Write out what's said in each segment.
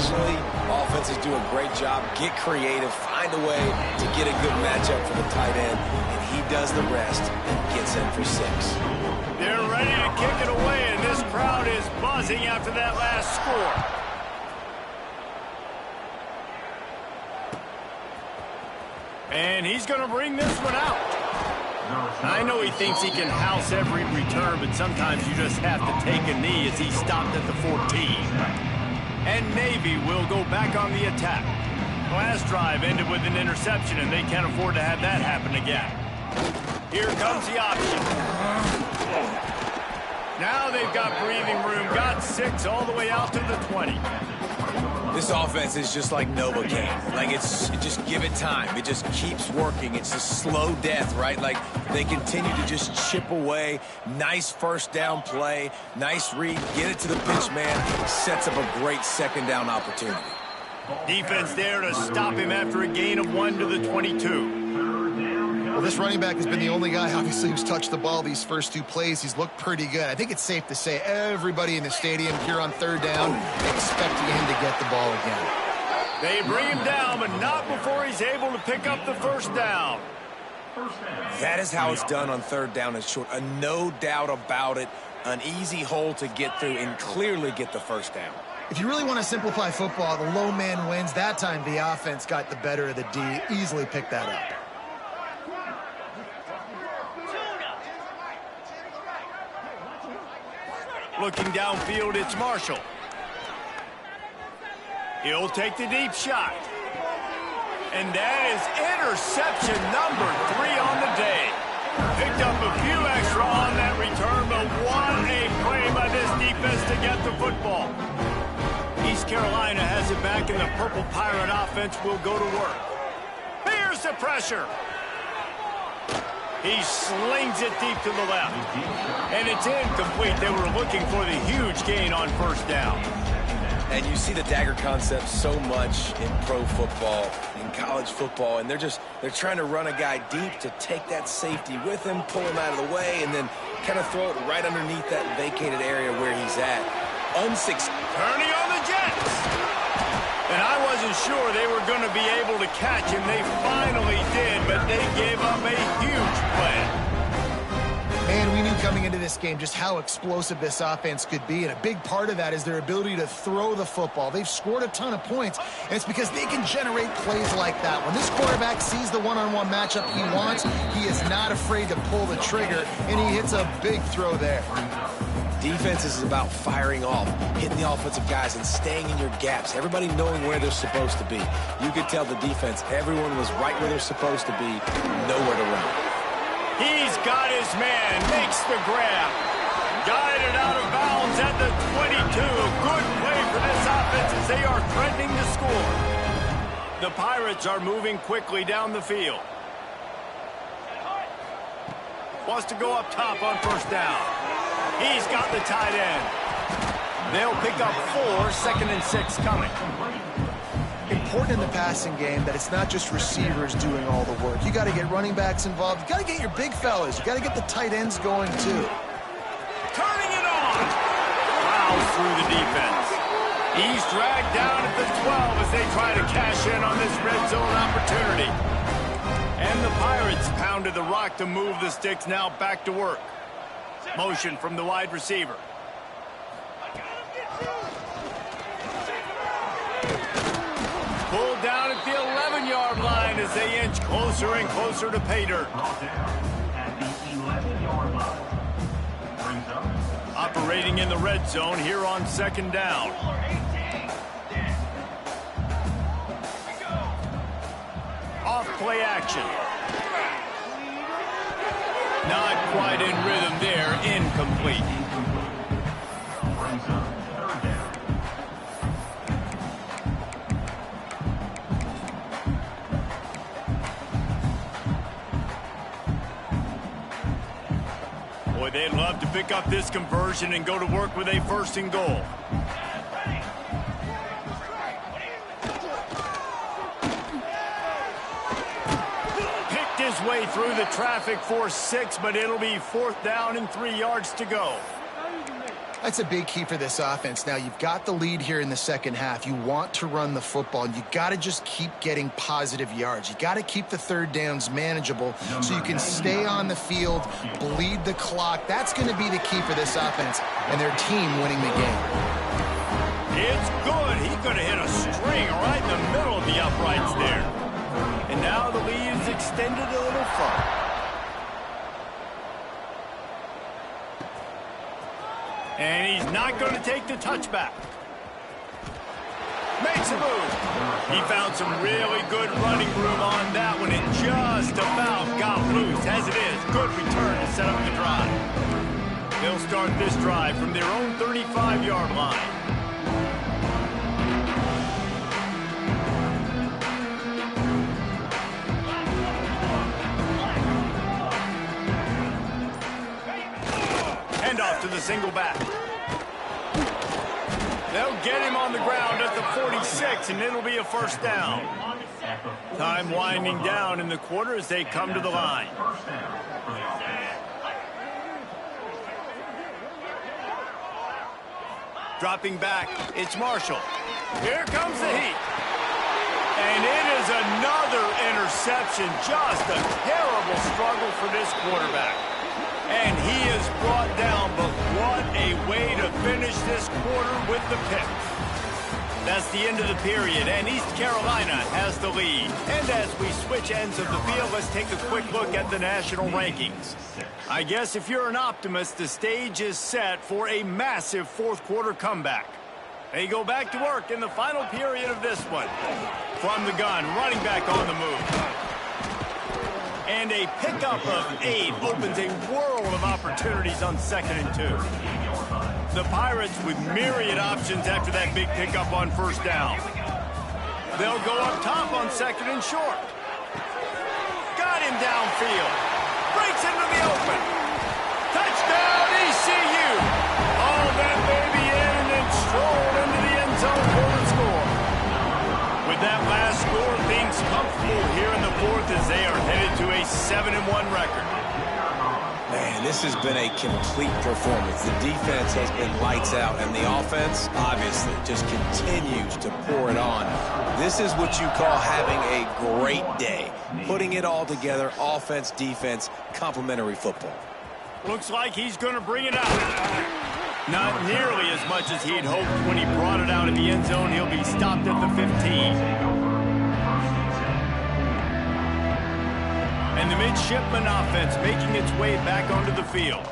Occasionally, offenses do a great job, get creative, find a way to get a good matchup for the tight end, and he does the rest and gets in for 6. They're ready to kick it away, and this crowd is buzzing after that last score. And he's going to bring this one out. I know he thinks he can house every return, but sometimes you just have to take a knee as he stopped at the 14. And Navy will go back on the attack. Last drive ended with an interception, and they can't afford to have that happen again. Here comes the option. Now they've got breathing room, got 6 all the way out to the 20. This offense is just like Novocaine. Like, just give it time. It just keeps working. It's a slow death, right? Like, they continue to just chip away. Nice first down play. Nice read. Get it to the pitch man. Sets up a great second down opportunity. Defense there to stop him after a gain of 1 to the 22. Well, this running back has been the only guy, obviously, who's touched the ball these first 2 plays. He's looked pretty good. I think it's safe to say everybody in the stadium here on third down expecting him to get the ball again. They bring him down, but not before he's able to pick up the first down. That is how it's done on third down and short. No doubt about it. An easy hole to get through and clearly get the first down. If you really want to simplify football, the low man wins. That time the offense got the better of the D. Easily picked that up. Looking downfield, it's Marshall. He'll take the deep shot. And that is interception number 3 on the day. Picked up a few extra on that return, but what a play by this defense to get the football. East Carolina has it back, and the Purple Pirate offense will go to work. Here's the pressure. He slings it deep to the left. And it's incomplete. They were looking for the huge gain on first down. And you see the dagger concept so much in pro football, in college football, and they're trying to run a guy deep to take that safety with him, pull him out of the way, and then kind of throw it right underneath that vacated area where he's at. Turning on the Jets. And I wasn't sure they were going to be able to catch him. They finally did, but they gave up a huge play. Man, we knew coming into this game just how explosive this offense could be, and a big part of that is their ability to throw the football. They've scored a ton of points, and it's because they can generate plays like that. When this quarterback sees the one-on-one matchup he wants, he is not afraid to pull the trigger, and he hits a big throw there. Defense is about firing off, hitting the offensive guys, and staying in your gaps. Everybody knowing where they're supposed to be. You could tell the defense, everyone was right where they're supposed to be, nowhere to run. He's got his man, makes the grab. Guided out of bounds at the 22. Good play for this offense as they are threatening to score. The Pirates are moving quickly down the field. Wants to go up top on first down. He's got the tight end. They'll pick up 4, 2nd and 6 coming. Important in the passing game that it's not just receivers doing all the work. You got to get running backs involved. You got to get your big fellas. You got to get the tight ends going too. Turning it on. Plows through the defense. He's dragged down at the 12 as they try to cash in on this red zone opportunity. And the Pirates pounded the rock to move the sticks, now back to work. Motion from the wide receiver. Pulled down at the 11-yard line as they inch closer and closer to pay dirt. Operating in the red zone here on 2nd down. Off play action. Not quite in rhythm there. Incomplete. Boy, they'd love to pick up this conversion and go to work with a 1st and goal. His way through the traffic for 6, but it'll be 4th down and 3 yards to go. That's a big key for this offense. Now, you've got the lead here in the second half. You want to run the football, and you got to just keep getting positive yards. You got to keep the third downs manageable so you can stay on the field, bleed the clock. That's going to be the key for this offense and their team winning the game. It's good. He could have hit a string right in the middle of the uprights there. And now the lead is extended a little further. And he's not going to take the touchback. Makes a move. He found some really good running room on that one and just about got loose. As it is, good return to set up the drive. They'll start this drive from their own 35-yard line. Off to the single back. They'll get him on the ground at the 46, and it'll be a first down. Time winding down in the quarter as they come to the line. Dropping back, it's Marshall. Here comes the heat. And it is another interception. Just a terrible struggle for this quarterback. And he is brought down, but what a way to finish this quarter with the pick. That's the end of the period, and East Carolina has the lead. And as we switch ends of the field, let's take a quick look at the national rankings. I guess if you're an optimist, the stage is set for a massive fourth-quarter comeback. They go back to work in the final period of this one. From the gun, running back on the move. And a pickup of 8 opens a world of opportunities on 2nd and 2. The Pirates with myriad options after that big pickup on first down. They'll go up top on 2nd and short. Got him downfield. Breaks into the open. Touchdown ECU. All that baby in and then strolled into the end zone for the score. With that last score, things comfortable here in the fourth as they are headed to a 7-1 record. Man, this has been a complete performance. The defense has been lights out, and the offense, obviously, just continues to pour it on. This is what you call having a great day. Putting it all together, offense, defense, complementary football. Looks like he's going to bring it out. Not nearly as much as he'd hoped when he brought it out of the end zone. He'll be stopped at the 15. And the midshipman offense making its way back onto the field.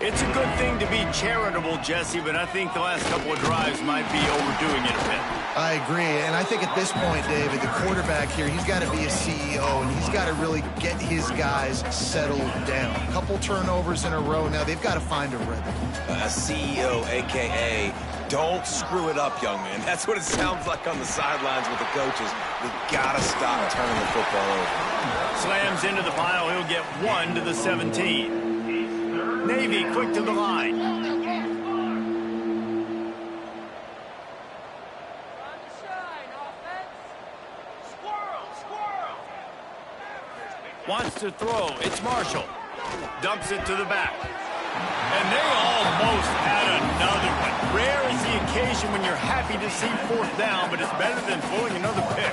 It's a good thing to be charitable, Jesse, but I think the last couple of drives might be overdoing it a bit. I agree, and I think at this point, David, the quarterback here, he's got to be a CEO, and he's got to really get his guys settled down. A couple turnovers in a row now. They've got to find a rhythm. A CEO, a.k.a. don't screw it up, young man. That's what it sounds like on the sidelines with the coaches. We got to stop turning the football over. Slams into the pile. He'll get 1 to the 17. Navy quick to the line. Wants to throw. It's Marshall. Dumps it to the back. And they almost had another one. Rare is the occasion when you're happy to see fourth down, but it's better than pulling another pick.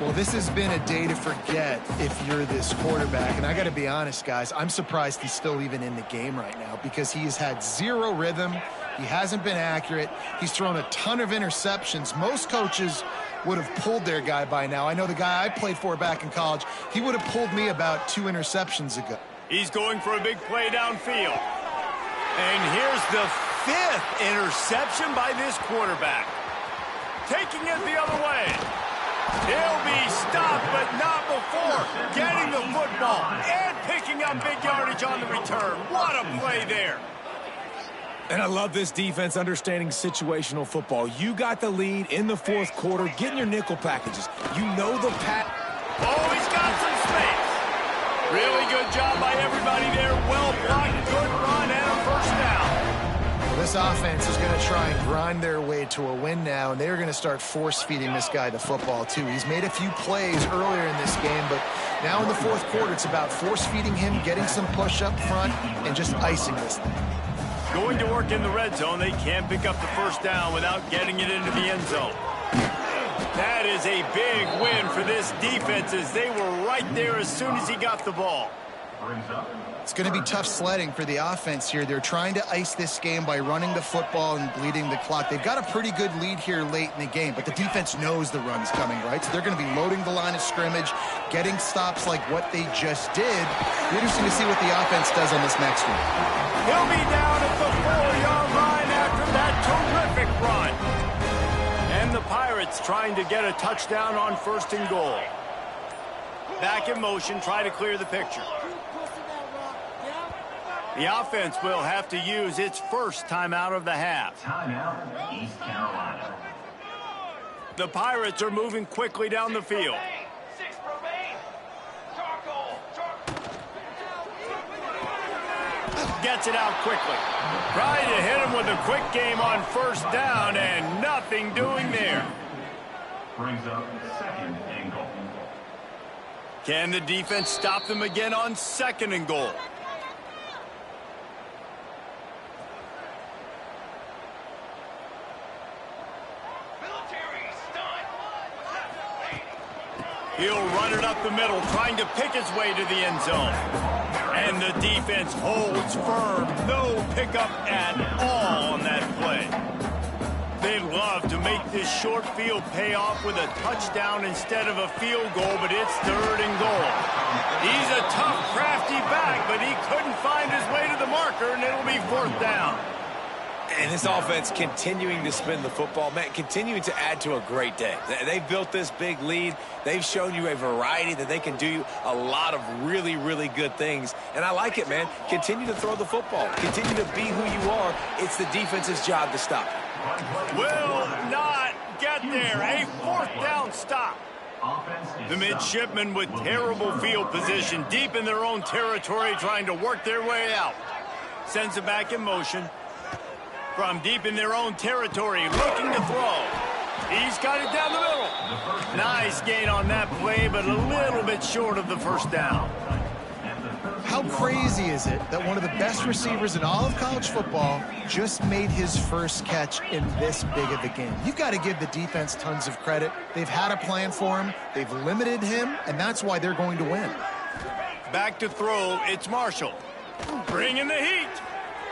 Well, this has been a day to forget if you're this quarterback. And I got to be honest, guys, I'm surprised he's still even in the game right now because he has had zero rhythm. He hasn't been accurate. He's thrown a ton of interceptions. Most coaches would have pulled their guy by now. I know the guy I played for back in college, he would have pulled me about 2 interceptions ago. He's going for a big play downfield. And here's the 5th interception by this quarterback. Taking it the other way. He'll be stopped, but not before getting the football and picking up big yardage on the return. What a play there. And I love this defense understanding situational football. You got the lead in the fourth quarter, getting your nickel packages. You know the pat. Oh, he's got some space. Really good job by everybody there. Well blocked, good run, and a first down. This offense is going to try and grind their way to a win now, and they're going to start force-feeding this guy the football, too. He's made a few plays earlier in this game, but now in the fourth quarter, it's about force-feeding him, getting some push up front, and just icing this thing. Going to work in the red zone. They can't pick up the first down without getting it into the end zone. That is a big win for this defense as they were right there as soon as he got the ball. It's going to be tough sledding for the offense here. They're trying to ice this game by running the football and bleeding the clock. They've got a pretty good lead here late in the game, but the defense knows the run's coming, right? So they're going to be loading the line of scrimmage, getting stops like what they just did. Interesting to see what the offense does on this next one. He'll be down at the 4-yard line after that terrific run. And the Pirates trying to get a touchdown on 1st and goal. Back in motion, try to clear the picture. The offense will have to use its first timeout of the half. Timeout, East Carolina. The Pirates are moving quickly down the field. Gets it out quickly. Trying to hit him with a quick game on 1st down and nothing doing there. Brings up 2nd and goal. Can the defense stop them again on 2nd and goal? He'll run it up the middle, trying to pick his way to the end zone. And the defense holds firm. No pickup at all on that play. They love to make this short field pay off with a touchdown instead of a field goal, but it's 3rd and goal. He's a tough, crafty back, but he couldn't find his way to the marker, and it'll be 4th down. And this offense continuing to spin the football, man, continuing to add to a great day. They've built this big lead. They've shown you a variety that they can do a lot of really, really good things. And I like it, man. Continue to throw the football. Continue to be who you are. It's the defense's job to stop it. Will not get there. A 4th down stop. The midshipmen with terrible field position, deep in their own territory, trying to work their way out. Sends it back in motion. From deep in their own territory, looking to throw. He's got it down the middle. Nice gain on that play, but a little bit short of the 1st down. How crazy is it that one of the best receivers in all of college football just made his first catch in this big of a game? You've got to give the defense tons of credit. They've had a plan for him. They've limited him, and that's why they're going to win. Back to throw, it's Marshall. Bringing the heat.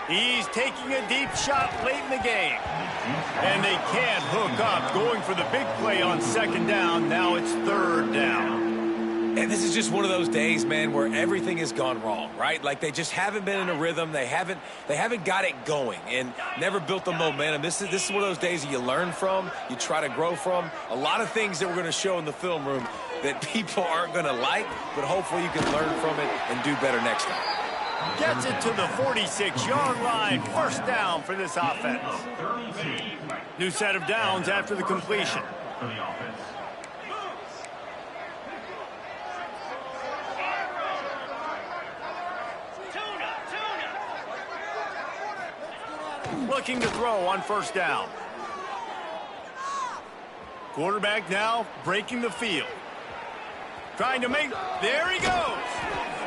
He's taking a deep shot late in the game. And they can't hook up, going for the big play on 2nd down. Now it's 3rd down. And this is just one of those days, man, where everything has gone wrong, right? Like they just haven't been in a rhythm. They haven't got it going and never built the momentum. This is one of those days that you learn from, you try to grow from. A lot of things that we're going to show in the film room that people aren't going to like, but hopefully you can learn from it and do better next time. Gets it to the 46-yard line. 1st down for this offense. New set of downs after the completion. Looking to throw on 1st down. Quarterback now breaking the field. Trying to make, there he goes.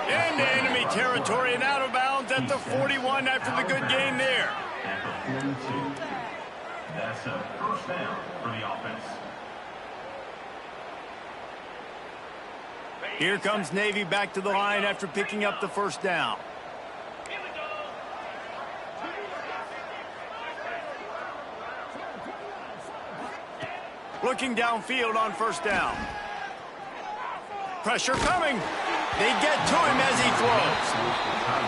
Into enemy territory and out of bounds at the 41 after the good game there. At the 42. That's a 1st down for the offense. Here comes Navy back to the line after picking up the 1st down. Looking downfield on 1st down. Pressure coming. They get to him as he throws.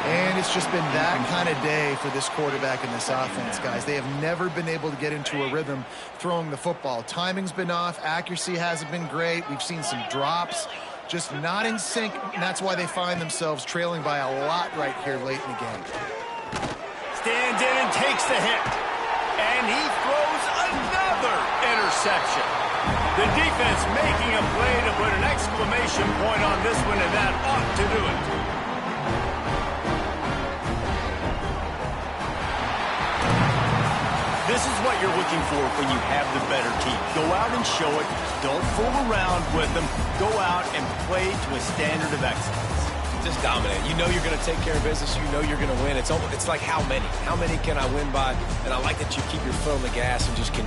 And it's just been that kind of day for this quarterback and this offense, guys. They have never been able to get into a rhythm throwing the football. Timing's been off. Accuracy hasn't been great. We've seen some drops. Just not in sync, and that's why they find themselves trailing by a lot right here late in the game. Stands in and takes the hit. And he throws another interception. The defense making a play to put an exclamation point on this one, and that ought to do it. This is what you're looking for when you have the better team. Go out and show it. Don't fool around with them. Go out and play to a standard of excellence. Just dominate. You know you're going to take care of business. You know you're going to win. It's like how many? How many can I win by? And I like that you keep your foot on the gas and just continue.